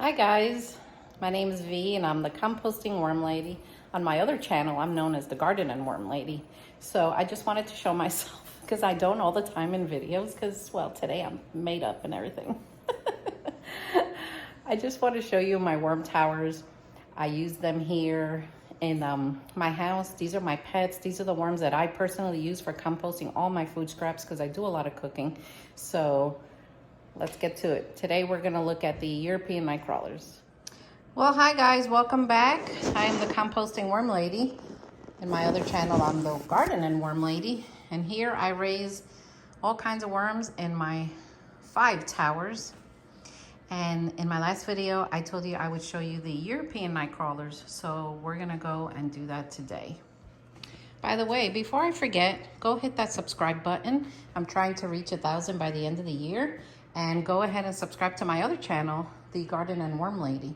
Hi guys, my name is V and I'm the composting worm lady. On my other channel, I'm known as the garden and worm lady. So I just wanted to show myself because I don't all the time in videos because, well, today I'm made up and everything. I just want to show you my worm towers. I use them here in my house. These are my pets. These are the worms that I personally use for composting all my food scraps because I do a lot of cooking. So let's get to it. Today we're gonna look at the European nightcrawlers. Well, hi guys, welcome back. I am the composting worm lady. In my other channel, I'm the garden and worm lady. And here I raise all kinds of worms in my 5 towers. And in my last video, I told you I would show you the European nightcrawlers. So we're gonna go and do that today. By the way, before I forget, go hit that subscribe button. I'm trying to reach 1,000 by the end of the year. And go ahead and subscribe to my other channel, the Garden and Worm Lady.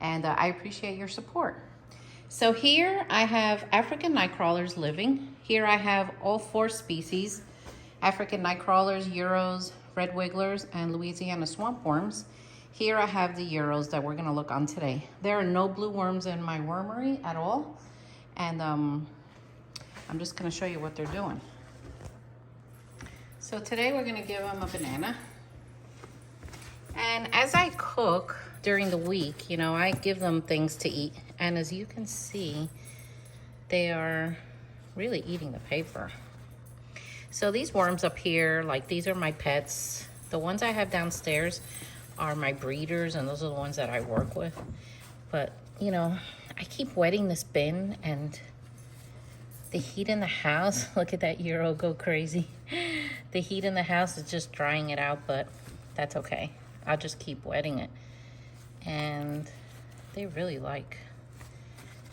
And I appreciate your support. So here I have African nightcrawlers living. Here I have all 4 species: African nightcrawlers, Euros, red wigglers, and Louisiana swamp worms. Here I have the Euros that we're gonna look on today. There are no blue worms in my wormery at all. And I'm just gonna show you what they're doing. So today we're gonna give them a banana. And as I cook during the week, you know, I give them things to eat. And as you can see, they are really eating the paper. So these worms up here, like these are my pets. The ones I have downstairs are my breeders, and those are the ones that I work with. But, you know, I keep wetting this bin, and the heat in the house, look at that Euro go crazy. The heat in the house is just drying it out, but that's okay. I'll just keep wetting it. And they really like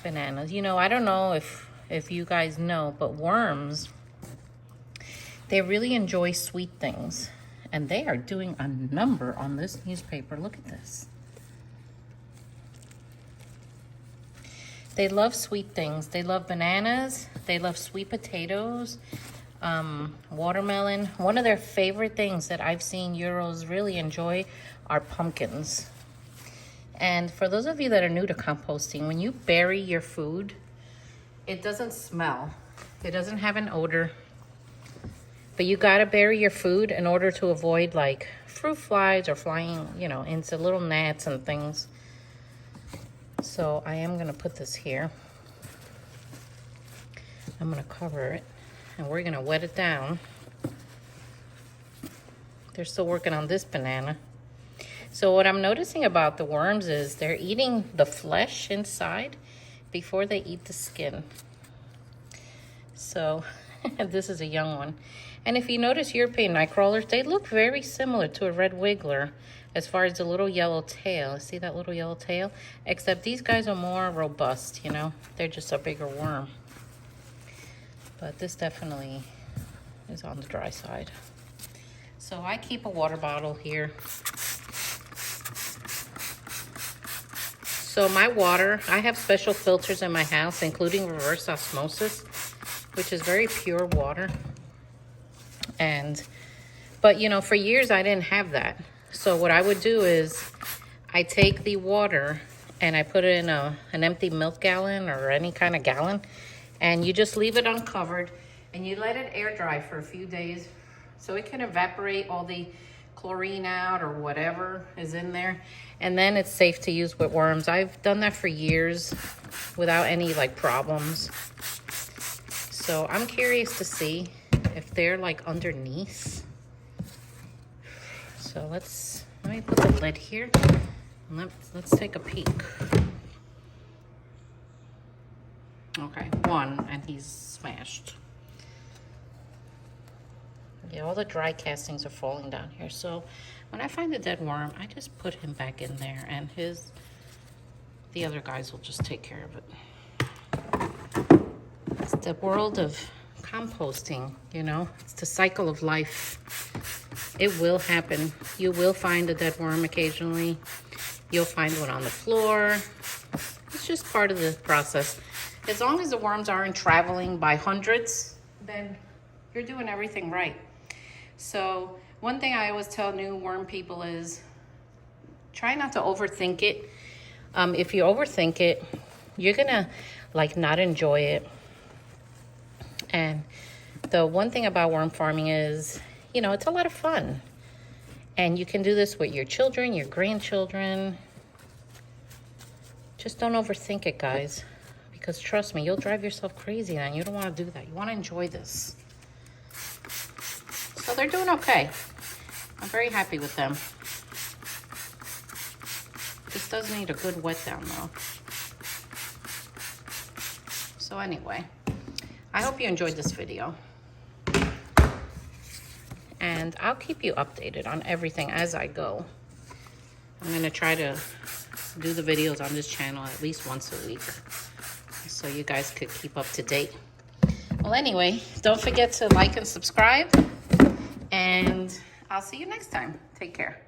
bananas. You know, I don't know if you guys know, but worms, they really enjoy sweet things. And they are doing a number on this newspaper. Look at this. They love sweet things. They love bananas. They love sweet potatoes. Watermelon. One of their favorite things that I've seen Euros really enjoy are pumpkins. And for those of you that are new to composting, when you bury your food, it doesn't smell. It doesn't have an odor. But you gotta bury your food in order to avoid like fruit flies or flying, you know, into little gnats and things. So I am gonna put this here. I'm gonna cover it. And we're gonna wet it down. They're still working on this banana. So what I'm noticing about the worms is they're eating the flesh inside before they eat the skin. So this is a young one. And if you notice European nightcrawlers, they look very similar to a red wiggler as far as the little yellow tail. See that little yellow tail? Except these guys are more robust, you know? They're just a bigger worm. But this definitely is on the dry side. So I keep a water bottle here. So my water, I have special filters in my house, including reverse osmosis, which is very pure water. But you know, for years I didn't have that. So what I would do is I take the water and I put it in an empty milk gallon or any kind of gallon. And you just leave it uncovered and you let it air dry for a few days so it can evaporate all the chlorine out or whatever is in there. And then it's safe to use with worms. I've done that for years without any like problems. So I'm curious to see if they're like underneath. So let me put the lid here and let's take a peek. Okay, one, and he's smashed. Yeah, all the dry castings are falling down here. So when I find a dead worm, I just put him back in there, and the other guys will just take care of it. It's the world of composting, you know? It's the cycle of life. It will happen. You will find a dead worm occasionally. You'll find one on the floor. It's just part of the process. As long as the worms aren't traveling by hundreds, then you're doing everything right. So one thing I always tell new worm people is Try not to overthink it. If you overthink it, you're gonna like not enjoy it. And the one thing about worm farming is, you know, it's a lot of fun. And you can do this with your children, your grandchildren. Just don't overthink it, guys. Because trust me, you'll drive yourself crazy and you don't want to do that. You want to enjoy this. So they're doing okay. I'm very happy with them. This does need a good wet down though. So anyway, I hope you enjoyed this video. And I'll keep you updated on everything as I go. I'm going to try to do the videos on this channel at least once a week, so you guys could keep up to date. Well, anyway, don't forget to like and subscribe, and I'll see you next time. Take care.